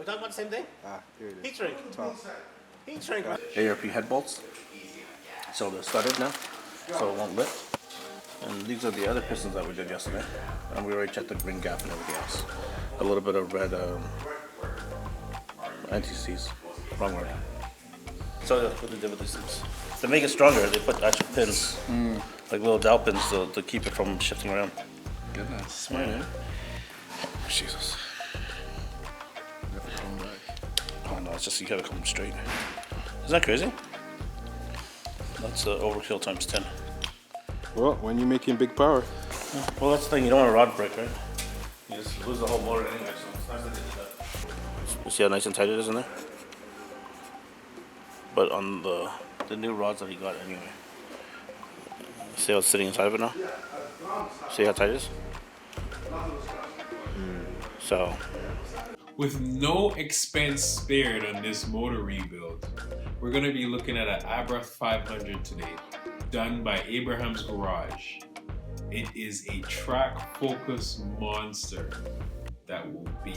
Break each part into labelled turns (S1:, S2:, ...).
S1: talking about the same thing?
S2: Ah, here it is.
S1: Heat shrink. Heat shrink.
S3: ARP head bolts. So they're studded now, so it won't lift. And these are the other pistons that we did yesterday. And we already checked the ring gap and everything else. A little bit of red anti-seize. Wrong word. So that's what they did with these things. To make it stronger, they put actual pins, like little dowel pins to keep it from shifting around.
S2: Goodness.
S3: Smart, eh? Jesus. Oh no, it's just you gotta come straight. Isn't that crazy? That's overkill times 10.
S2: Well, when you're making big power.
S3: Well, that's the thing, you don't want a rod break, right? You just lose the whole motor anyway, so it's nice that they did that. You see how nice and tight it is in there? But on the new rods that he got anyway. See how it's sitting inside of it now? See how tight it is? So.
S4: With no expense spared on this motor rebuild, we're going to be looking at an Abarth 500 today, done by Abraham's Garage. It is a track focus monster that will be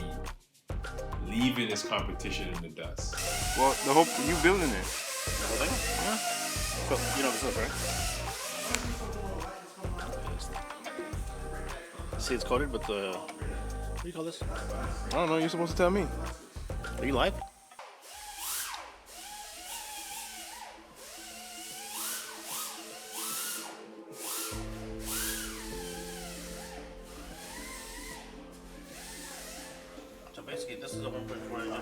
S4: leaving his competition in the dust.
S2: Well, the whole you building it.
S3: The whole thing? Yeah. So, you know this is right? See, it's coated with the. What do you call this?
S2: I don't know. You're supposed to tell me.
S3: Are you live? So basically, this is a 1.4 engine.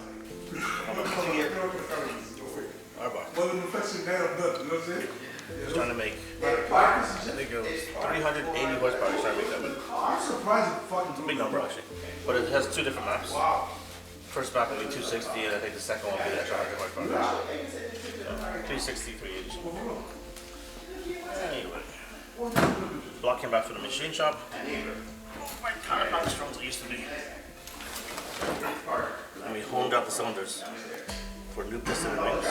S3: It's trying to make, I think it was 380 horsepower. Trying to make that, but
S5: I'm surprised
S3: it's a big number actually. But it has two different maps. First map will be 260, and I think the second one will be extra 100 horsepower. So 360, 380. Anyway, block came back from the machine shop. My car not as strong as it used to be. And we honed out the cylinders for new piston rings.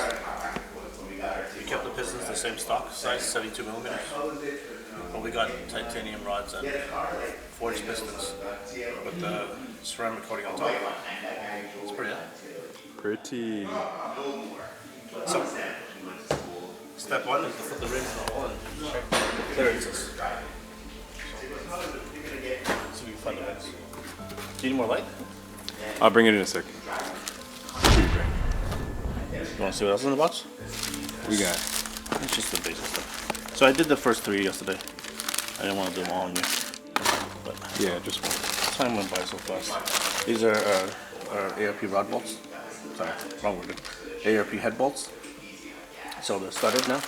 S3: We kept the pistons the same stock size, 72 millimeters. But we got titanium rods and forged pistons with the ceramic coating on top. It's pretty good.
S2: Pretty.
S3: So, step one is to put the rings in the hole and check the clearances. So we can find the rings. Do you need more light?
S2: I'll bring it in a second.
S3: You want to see what else is in the box?
S2: We got.
S3: It's just the basic stuff. So I did the first three yesterday. I didn't want to do them all on you. But
S2: Yeah, just one.
S3: time went by so fast. These are ARP rod bolts. Sorry, wrong word. ARP head bolts. So they're studded now,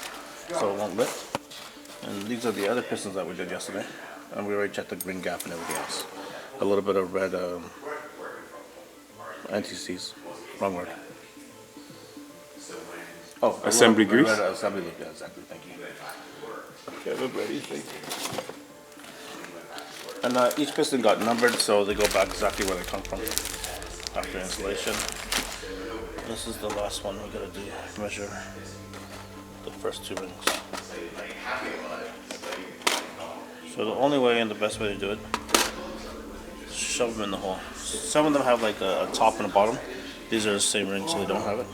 S3: so it won't lift. And these are the other pistons that we did yesterday. And we already checked the ring gap and everything else. A little bit of red anti-seize. Wrong word. Oh,
S2: Assembly grease?
S3: Red assembly loop, yeah, exactly. Thank you.
S2: Okay, I'm ready. Thank you.
S3: And each piston got numbered, so they go back exactly where they come from after installation. This is the last one we gotta do. Measure the first two rings. So the only way and the best way to do it is shove them in the hole. Some of them have like a top and a bottom. These are the same rings, so they don't have it.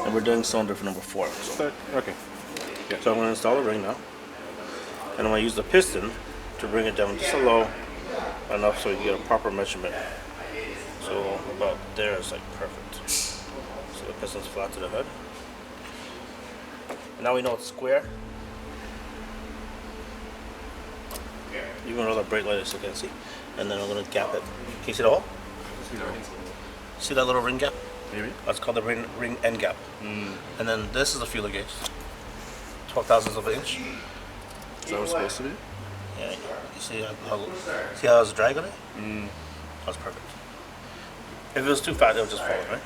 S3: And we're doing cylinder for number 4. So,
S2: Okay.
S3: so I'm going to install the ring now. And I'm going to use the piston to bring it down just a low enough so we can get a proper measurement. So about there is like perfect. So the piston's flat to the head. And now we know it's square. Even roll the brake light so you can see. And then I'm going to gap it. Can you see the hole? See that little ring gap?
S2: Maybe.
S3: That's called the ring end gap. And then this is the feeler gauge. 12 thousandths of an inch.
S2: Is that what it's supposed to be?
S3: Yeah, you see how there's a drag on it? That's perfect. If it was too fat, it would just fall, right?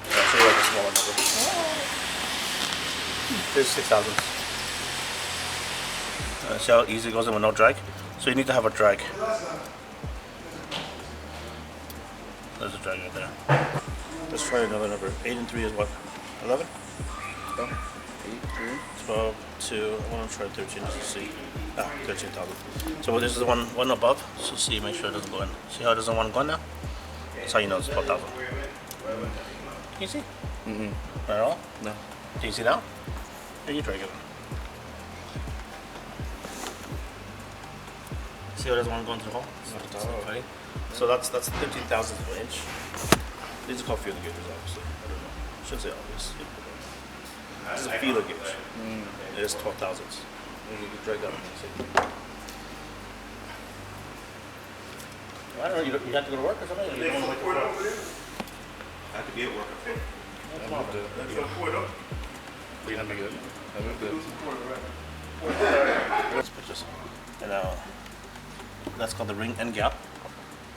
S3: So I'll show you like a smaller number. Here's 6 thousandths. See how easy it goes in with no drag? So you need to have a drag. There's a drag right there. Let's try another number. 8 and 3 is what? 11? 12, 2, I want to try 13 just to see. 13,000. So this is the one above, so see, make sure it doesn't go in. See how it doesn't want to go in now? That's how you know it's 12,000. Can you see? Not at all?
S2: No.
S3: Can you see now? Here, you try it. See how there's one going through the hole? Right? So that's 15 thousandths of an inch. These are called feeler gauges, obviously. I don't know. I shouldn't say obvious. This is a feeler gauge. It is 12 thousandths. Maybe you can drag that one and see. I don't know, you have to go to work or something? You don't want to wake up?
S1: I could be at work.
S3: You're not be good.
S2: I moved it.
S3: Let's put this. And that's called the ring end gap.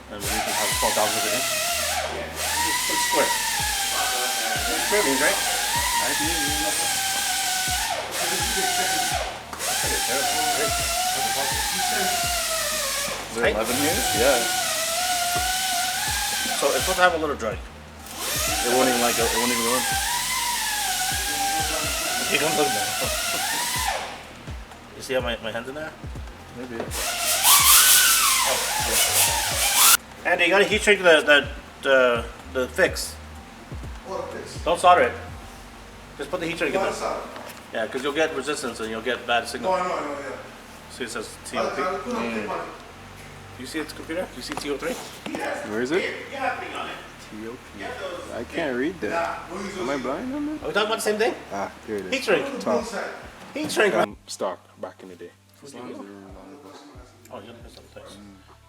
S3: And we can have 12 thousandths of an inch. It's square. Square means, right?
S2: I do. Is there 11 here? Yeah.
S3: So it's supposed to have a little drag.
S2: It won't even like it. It won't even go in.
S3: You don't look now. You see how my hand's in there?
S2: Maybe.
S3: Andy, you gotta heat shrink the fix.
S1: What fix?
S3: Don't solder it. Just put the heat shrink in
S1: What
S3: there.
S1: side?
S3: Yeah, because you'll get resistance and you'll get bad signal.
S1: No, yeah.
S3: See it says
S1: I
S3: TMP.
S1: put on the money.
S3: Do you see its computer? Do you see TO3?
S2: Where is it?
S1: Yeah, thing on it.
S2: TOP. I can't read that. Am I blind on that?
S3: Are we talking about the same thing?
S2: Ah, here it
S3: Heat
S2: is.
S3: shrink.
S1: Both side.
S3: Heat shrink.
S2: Stock back in the day.
S3: Oh, you didn't put something place.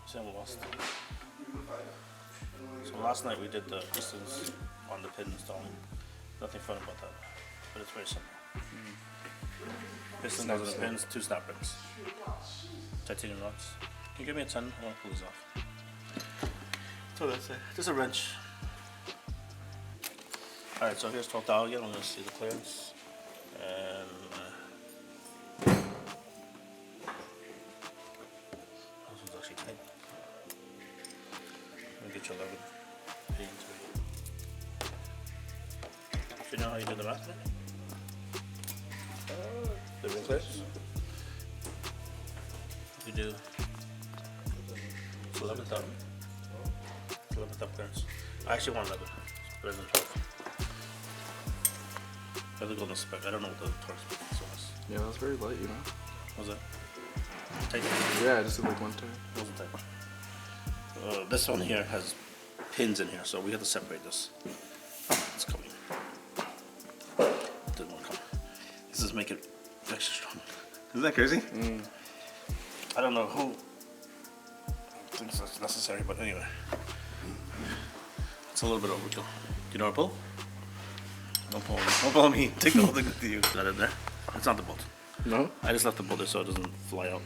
S3: See, I'm lost. So last night we did the pistons on the pin installing. Nothing fun about that, but it's very simple. Pistons on the pins, 2 snap rings. Titanium rods. Can you give me a 10? I want to pull these off. So that's it. Just a wrench. Alright, so here's 12,000 again. I'm going to see the clearance. And this one's actually tight. Let me get you 11. Do you know how you do the math? The ring clearance? You do 11,000. 11th clearance. I actually want 11. It's better than 12. I have to go on the spec. I don't know what the torque spec is.
S2: Yeah, that's very light, you know?
S3: What was that? Tight?
S2: Yeah, just like one turn.
S3: It wasn't tight. This one here has pins in here, so we have to separate this. It's coming. Didn't want to come. This is make it extra strong. Isn't that crazy? I don't know who thinks that's necessary, but anyway. It's a little bit overkill. Do you know how to pull? Don't pull on me. Don't pull on me. Take the whole thing with you. Is that in there? It's not the bolt.
S2: No?
S3: I just left the bolt there so it doesn't fly out.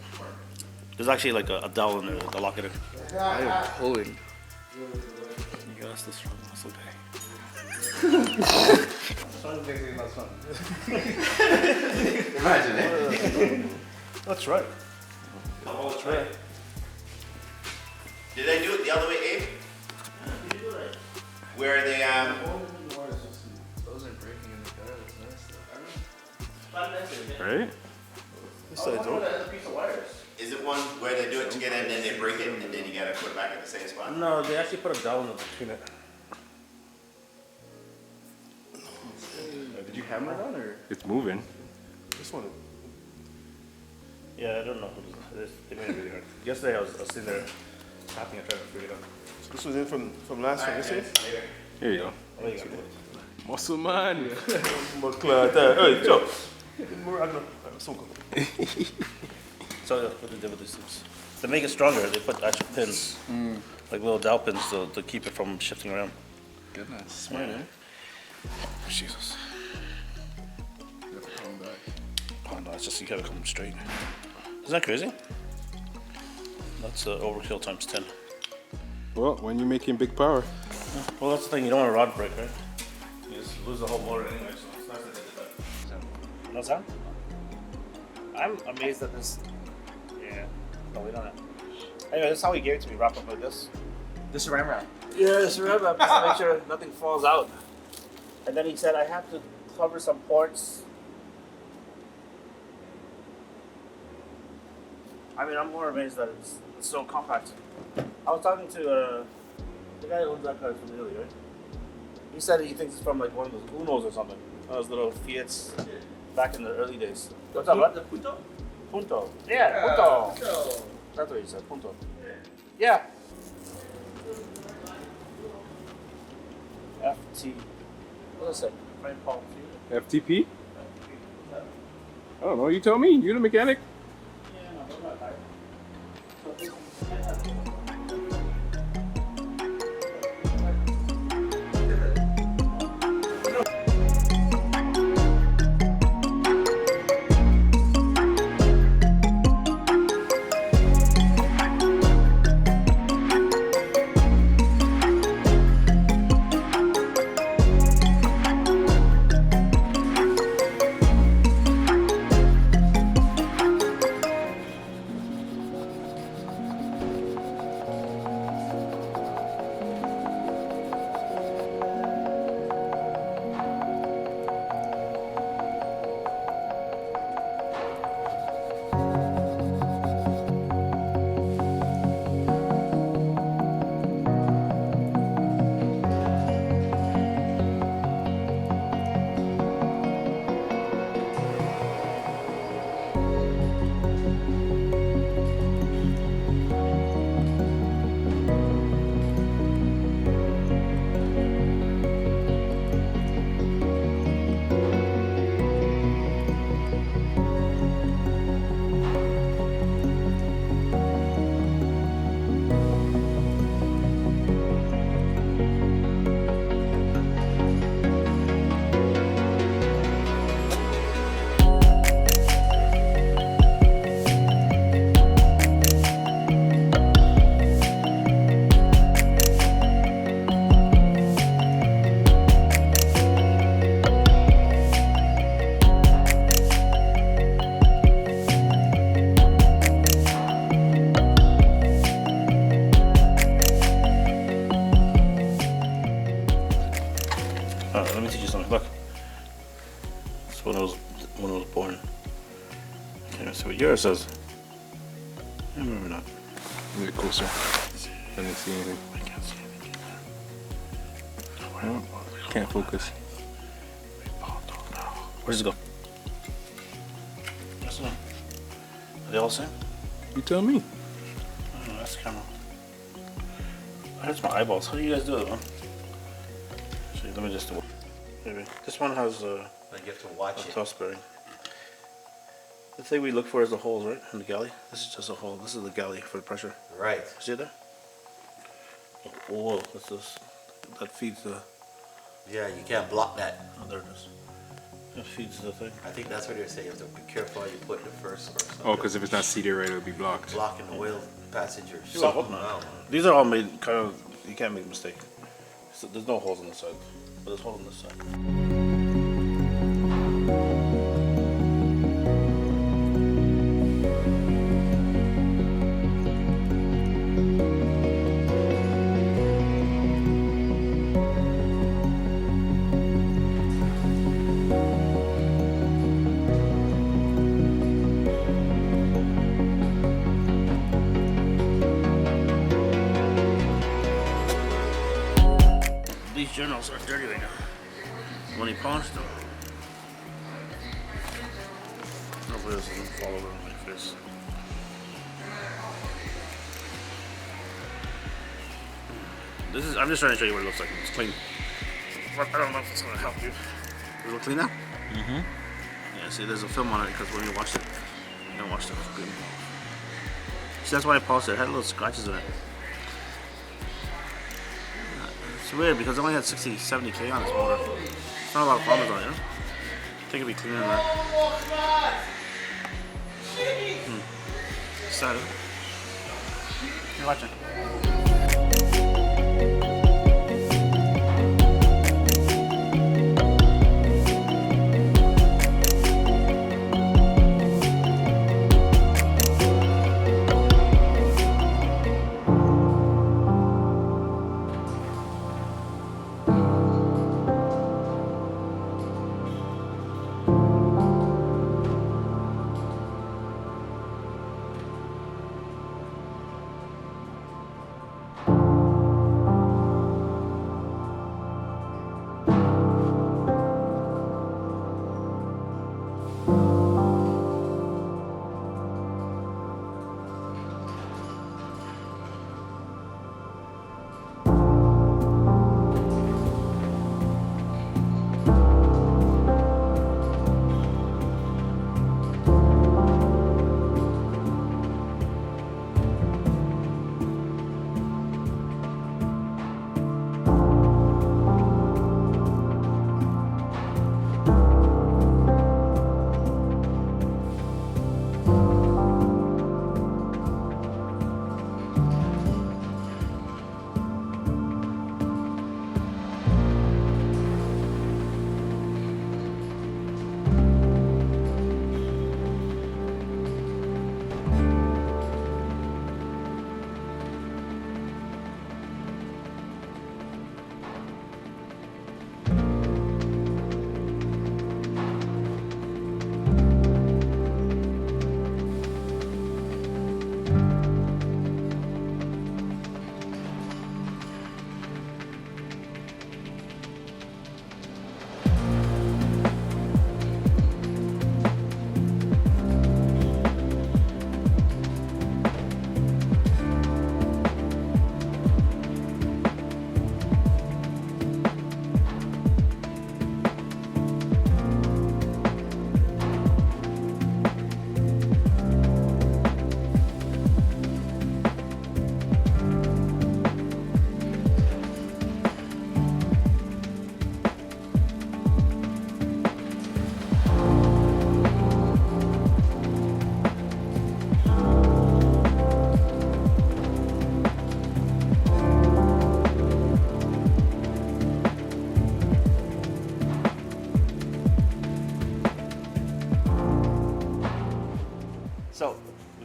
S3: There's actually like a dowel in there to lock it in.
S2: I am pulling.
S3: You got this strong muscle day.
S1: Imagine it.
S3: That's right.
S1: That's right. Did they do it the other way, Abe? Where they
S2: Those are breaking in the car, that's nice though.
S3: Right?
S1: is it one where they do it together and then they break it and then you gotta put it back in the same spot?
S3: No, they actually put a dowel in between it.
S2: Did you hammer it on or? It's moving.
S3: This one. Yeah, I don't know who this is. They made it really hard. Yesterday I was sitting there tapping and trying to figure it out.
S5: So this was in from last time, you see?
S2: Here you go.
S3: Oh, you got it.
S2: Muscle man.
S5: Hey, Joe.
S3: So what they did with these things. To make it stronger, they put actual pins, like little dowel pins to keep it from shifting around.
S2: Goodness. Smart, eh?
S3: Jesus.
S2: You have to come back.
S3: Oh no, it's just you gotta come straight. Isn't that crazy? That's overkill times 10.
S2: Well, when you're making big power.
S3: Well, that's the thing, you don't want a rod break, right? You just lose the whole motor anyway, so it's nice that they did that. No sound? I'm amazed at this. Yeah. No, we don't have. Anyway, this is how he gave it to me, wrapped up like this.
S6: This saran wrap.
S3: Yeah, this wrap up, just to make sure nothing falls out. And then he said I have to cover some ports. I mean, I'm more amazed that it's so compact. I was talking to the guy who owns that car from Italy, right? He said he thinks it's from like one of those Unos or something. Those little Fiats back in the early days. What's up, bud?
S6: The Punto?
S3: Punto. Yeah, Punto. That's what he said, Punto. Yeah. FT. What does it say? Frank Paul.
S2: FTP? I don't know. You tell me. You're the mechanic.
S3: Let me teach you something. Look. That's when I was born. Can't even see what year it says. I remember not.
S2: A bit closer. I didn't see anything.
S3: I can't see anything.
S2: No, can't focus.
S3: Where does it go? Yes or no? Are they all the same?
S2: You tell me.
S3: Oh, that's the camera. It hurts my eyeballs. How do you guys do it, man? Actually, let me just do it. Maybe. This one has
S1: Like you have to watch it.
S3: toss bearing. The thing we look for is the holes, right? In the galley. This is just a hole. This is the galley for the pressure.
S1: Right.
S3: See it there? Oh, what's this? That feeds the.
S1: Yeah, you can't block that.
S3: Oh, there it is. That feeds the thing.
S1: I think that's what you're saying. You have to be careful how you put the first or something.
S2: Oh, because if it's not seated right, it'll be blocked.
S1: Blocking the wheel passengers.
S3: I hope not. These are all made kind of. You can't make a mistake. So there's no holes on this side, but there's holes on this side. These journals are dirty right now. When he polished them. Hopefully this doesn't fall over on my face. This is, I'm just trying to show you what it looks like. It's clean. But I don't know if it's gonna help you. Does it look clean now?
S2: Mm-hmm.
S3: Yeah, see there's a film on it because when you watched it, you don't watch it, it's good. See, that's why I polished it. It had little scratches in it. It's weird because I only had 60, 70K on this motor. It's not a lot of problems on it, you know? I think it'd be cleaner than that. Sad, huh? You're watching.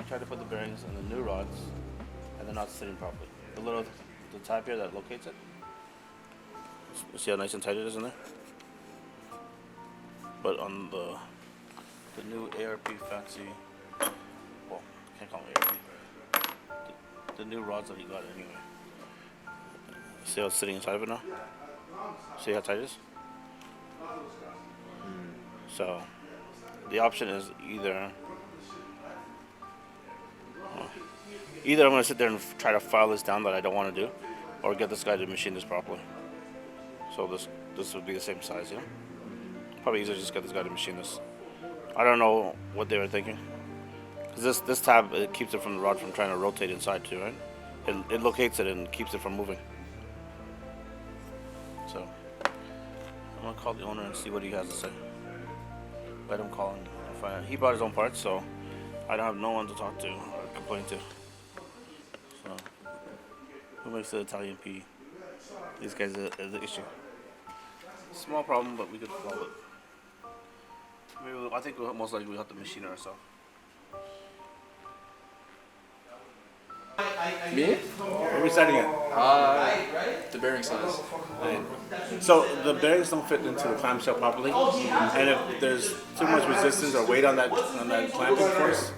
S3: tried to put the bearings in the new rods, and they're not sitting properly. The tab here that locates it. You see how nice and tight it is in there? But on the new ARP fancy, well, can't call them ARP. The new rods that he got anyway. See how it's sitting inside of it now? See how tight it is? So, the option is either I'm going to sit there and try to file this down that I don't want to do, or get this guy to machine this properly. So this would be the same size, yeah? Probably easier to just get this guy to machine this. I don't know what they were thinking. Because this tab, it keeps it from the rod from trying to rotate inside too, right? It locates it and keeps it from moving. So, I'm going to call the owner and see what he has to say. Let him call and find out. He brought his own parts, so I don't have no one to talk to or complain to. So, who makes the Italian P? These guys are the issue. Small problem, but we could solve it. Maybe I think most likely we'll have to machine it ourselves.
S6: Me?
S3: What are we setting it?
S6: The bearing size.
S3: So the bearings don't fit into the clamshell properly, and if there's too much resistance or weight on that clamping force,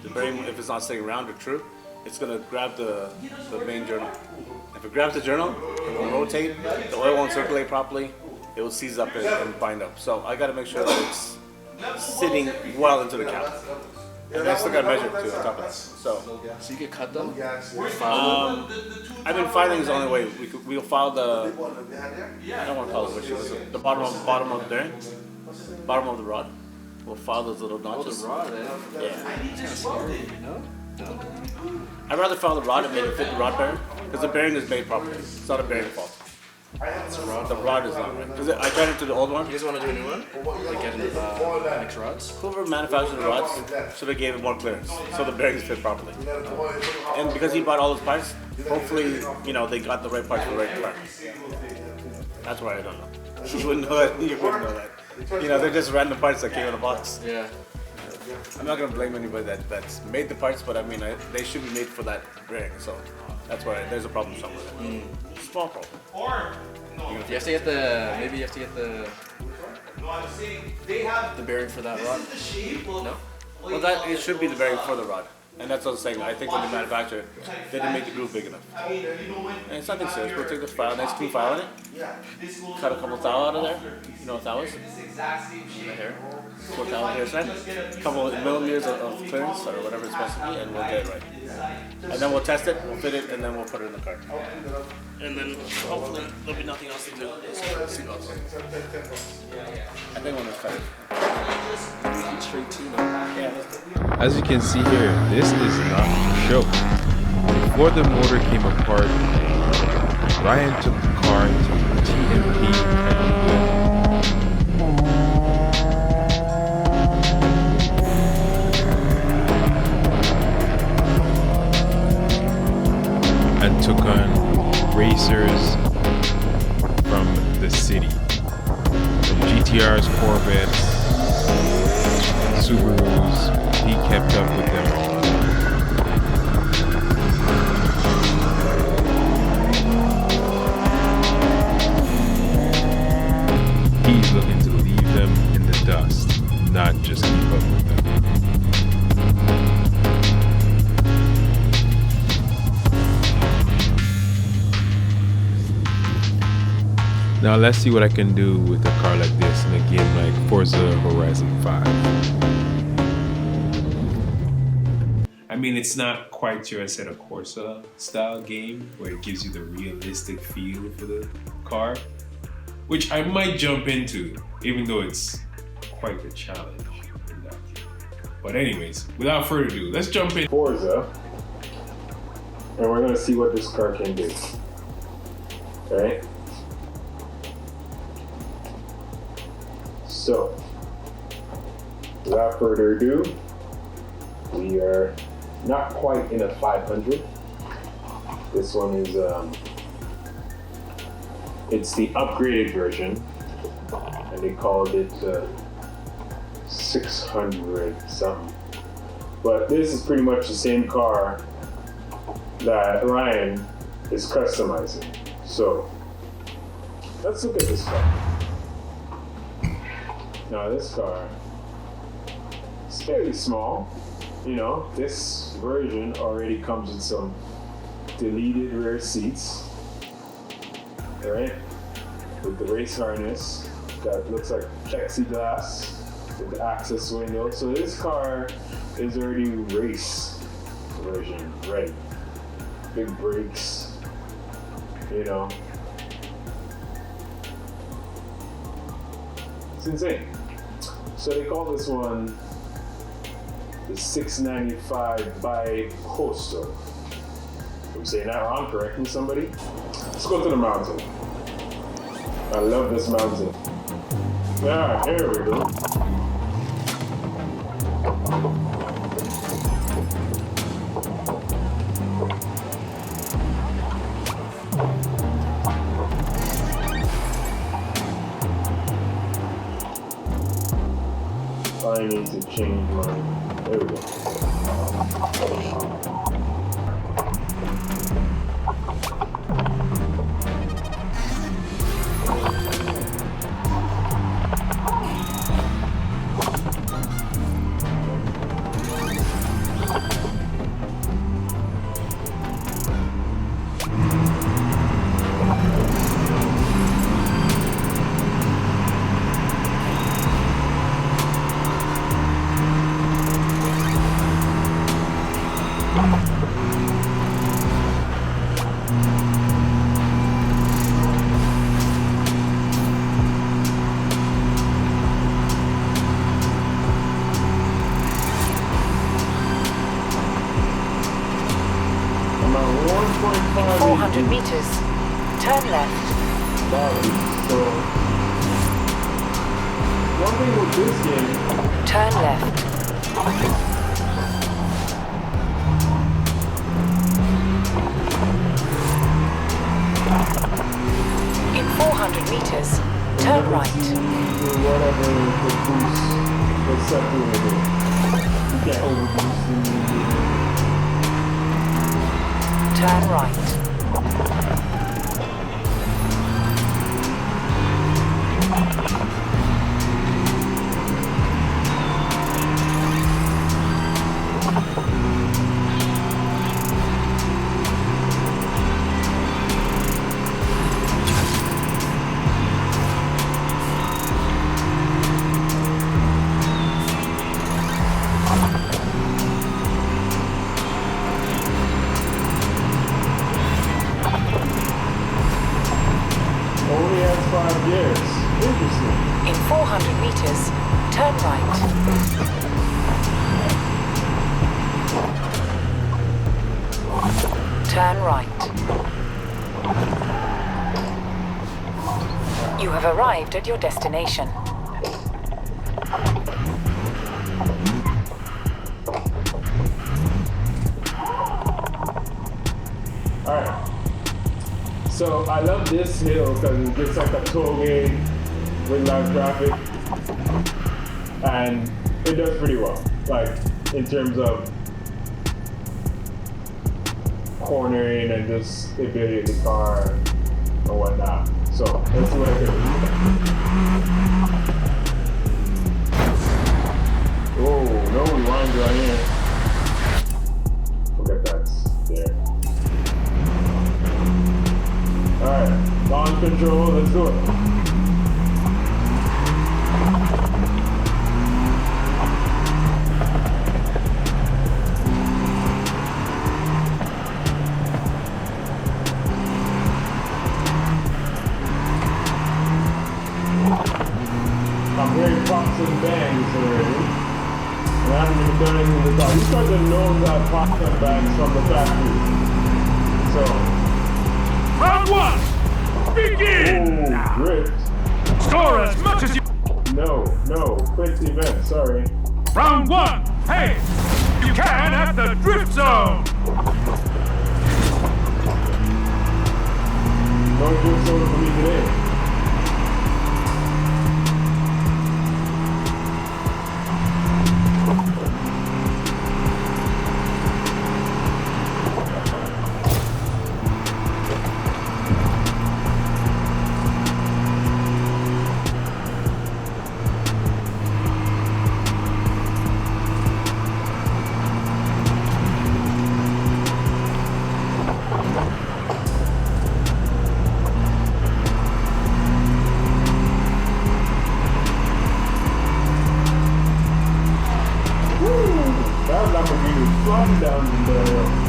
S3: the bearing, if it's not staying round or true, it's gonna grab the main journal. If it grabs the journal, it will rotate. The oil won't circulate properly. It will seize up and bind up. So I got to make sure that it's sitting well into the cap. And I still got to measure it too on top of that. So
S6: you could cut them?
S3: I mean, filing is the only way. We'll file the, I don't want to call it which was the bottom of the bearing, bottom of the rod. We'll file those little notches.
S6: The rod, eh?
S3: Yeah.
S6: That's kind of scary, you know?
S3: I'd rather file the rod and make it fit the rod bearing, because the bearing is made properly. It's not a bearing fault. The rod is not right. I tried it to the old one.
S6: You guys want to do a new one? Like get next rods?
S3: Whoever manufactured the rods should have gave it more clearance, so the bearings fit properly. And because he bought all his parts, hopefully, you know, they got the right parts for the right part. That's why I don't know. You wouldn't know that. You wouldn't know that. You know, they're just random parts that came in a box.
S6: Yeah.
S3: I'm not gonna blame anybody that's made the parts, but I mean, they should be made for that bearing. So that's why there's a problem somewhere. Small problem.
S6: You have to get the bearing for that rod. No?
S3: Well, that it should be the bearing for the rod, and that's what I'm saying. I think when they manufacture it, they didn't make the groove big enough. And it's nothing serious. We'll take this file, nice clean file in it, cut a couple thou out of there. You know what thou is? The hair. Put down here, a couple of millimeters of clearance or whatever it's supposed to be, and we'll get it right. And then we'll test it, we'll fit it, and then we'll put it in the car. And then hopefully there'll be nothing else to do. I think when it's cut it.
S6: Straight to
S3: Yeah.
S2: As you can see here, this is not a joke. Before the motor came apart, Ryan took the car to TMP Cayuga. And took on racers from the city. From GTRs, Corvettes, Subarus, he kept up with them all. He's looking to leave them in the dust, not just keep up with them. Now let's see what I can do with a car like this in a game like Forza Horizon 5. I mean, it's not quite your Assetto Corsa style game where it gives you the realistic feel for the car, which I might jump into, even though it's quite a challenge in that game. But anyways, without further ado, let's jump in Forza, and we're gonna see what this car can do. Alright? So, without further ado, we are not quite in a 500. This one is, it's the upgraded version, and they called it 600 something. But this is pretty much the same car that Ryan is customizing. So let's look at this car. Now this car is fairly small. You know, this version already comes with some deleted rear seats, right? With the race harness that looks like plexiglass with the access window. So this car is already race version ready. Big brakes, you know. It's insane. So they call this one the 695 biposto. I'm saying that wrong, correct me somebody? Let's go to the mountain. I love this mountain. Ah, here we go. I need to change mine. There we go.
S7: Meters. Turn left.
S2: So, one thing with this game,
S7: turn left. In 400 meters, turn right.
S2: Whatever the boost is set to it. You can't overboost.
S7: Turn right. In 400 meters, turn right. Turn right. You have arrived at your destination.
S2: Alright. So I love this hill because it gets like a toll gate with live traffic, and it does pretty well, like in terms of cornering and just the ability of the car and whatnot. So let's see what I can do. Oh, no rewind right here. Forget that's there. Alright, launch control, let's do it. I'm hearing pops and bangs already. And I haven't even done anything with the car. These cars are known to have pops and bangs from the factory. So.
S8: Round one! Begin!
S2: Oh, drift.
S8: Score as much as you...
S2: No, quick event, sorry.
S8: Round one! Hey! You can at the drift zone!
S2: No drift zone for me today.
S9: down the barrel.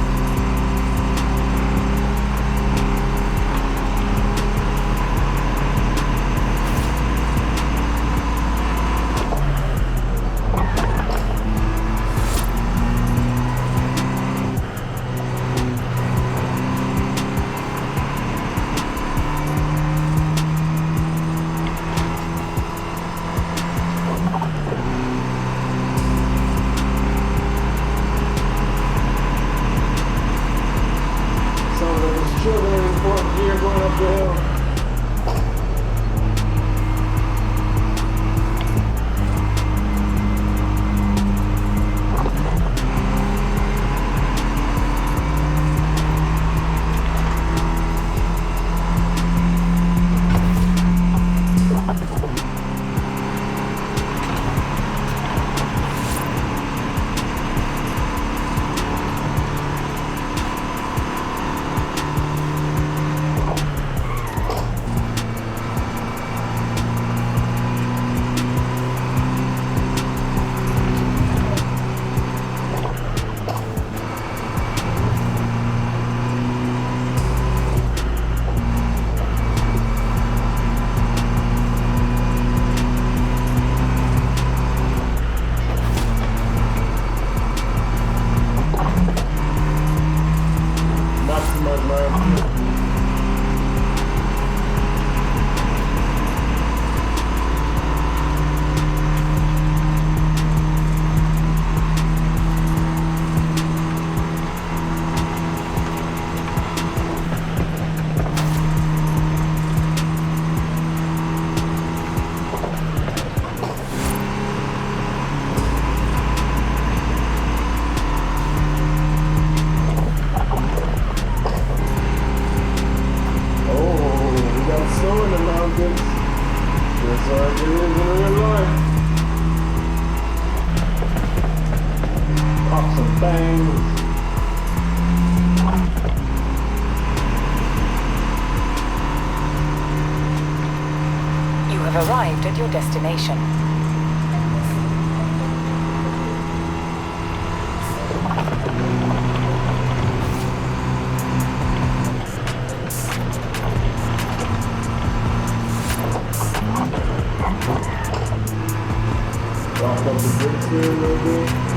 S7: Arrived at your destination.
S9: Rock up the brakes here a little bit.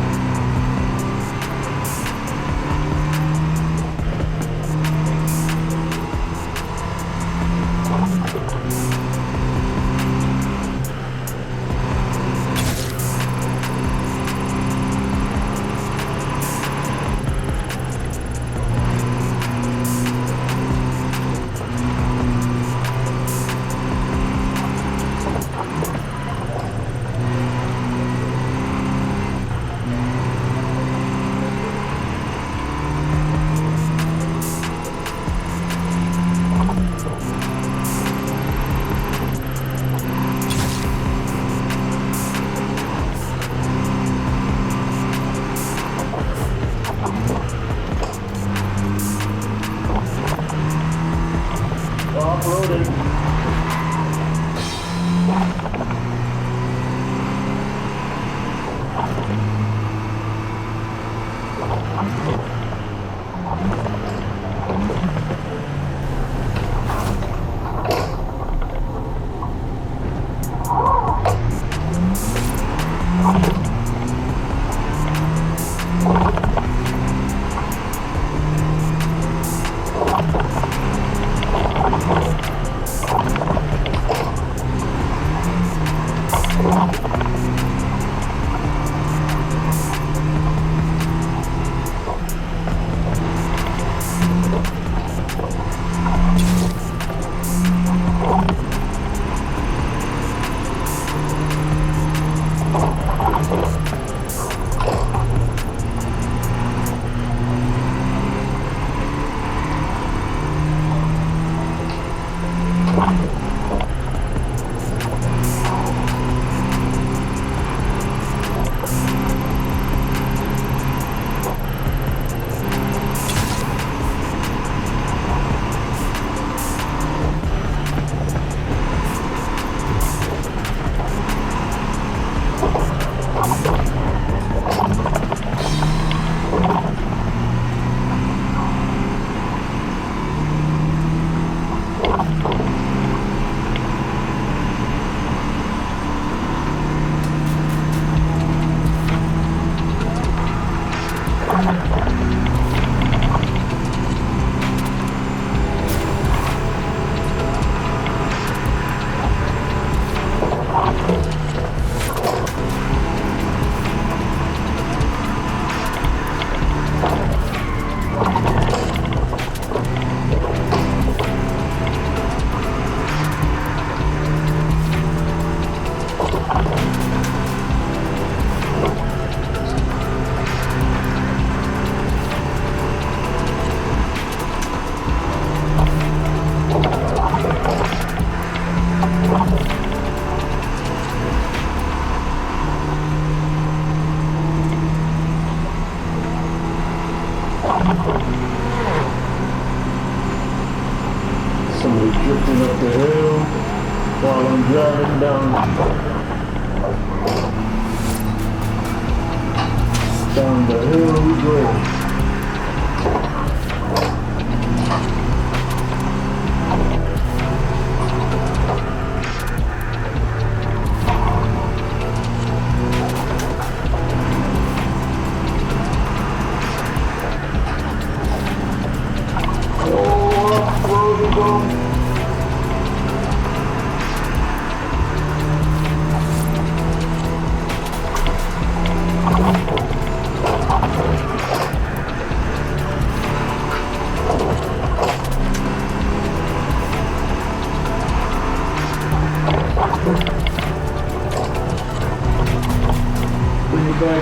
S9: Down the hill we go.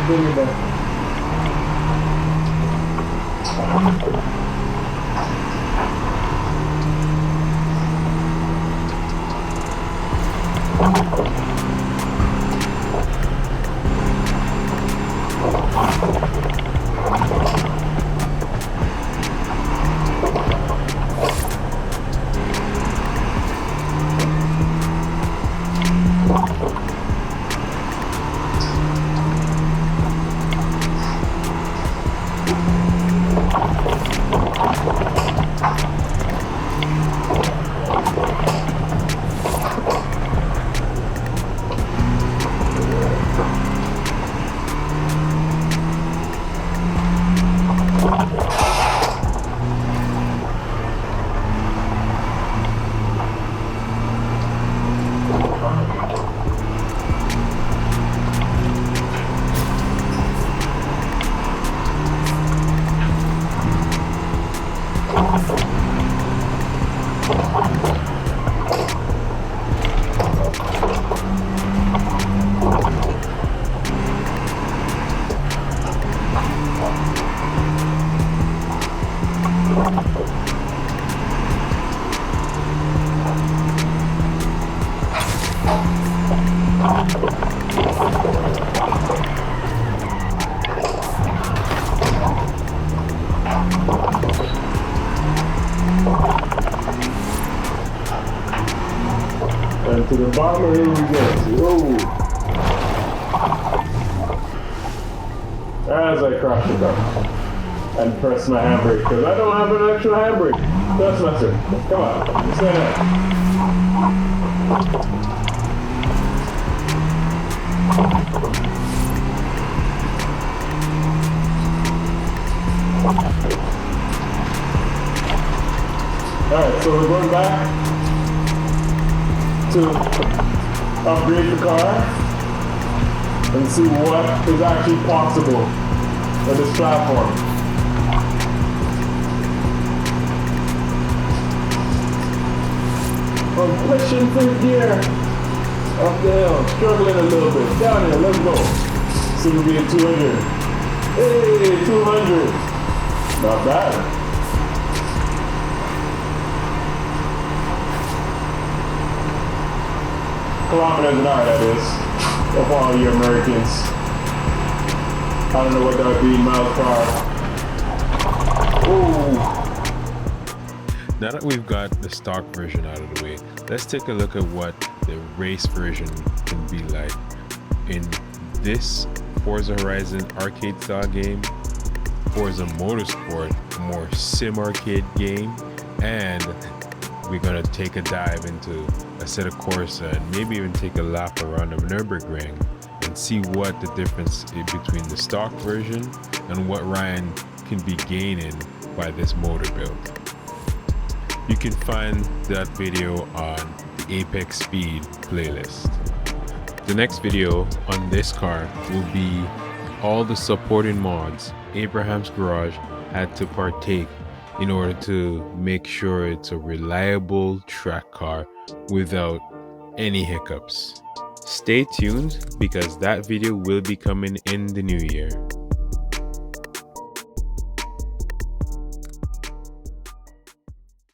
S9: Bring it back. And to the bottom of here we go. Whoa. As I crash the car and press my handbrake, because I don't have an actual handbrake. That's my sir. Come on, stand up. Alright, so we're going back to upgrade the car and see what is actually possible on this platform. I'm pushing third gear up the hill, struggling a little bit. Down here, let's go. Soon to be at 200. Hey, 200. Not bad. Kilometers an hour, that is, of all you Americans. I don't know what that would be in miles per hour. Ooh.
S2: Now that we've got the stock version out of the way, let's take a look at what the race version can be like. In this Forza Horizon arcade style game, Forza Motorsport, a more sim arcade game, and we're gonna take a dive into a set of Corsa and maybe even take a lap around the Nürburgring and see what the difference is between the stock version and what Ryan can be gaining by this motor build. You can find that video on the Apex Speed playlist. The next video on this car will be all the supporting mods Abraham's Garage had to partake in order to make sure it's a reliable track car without any hiccups. Stay tuned because that video will be coming in the new year.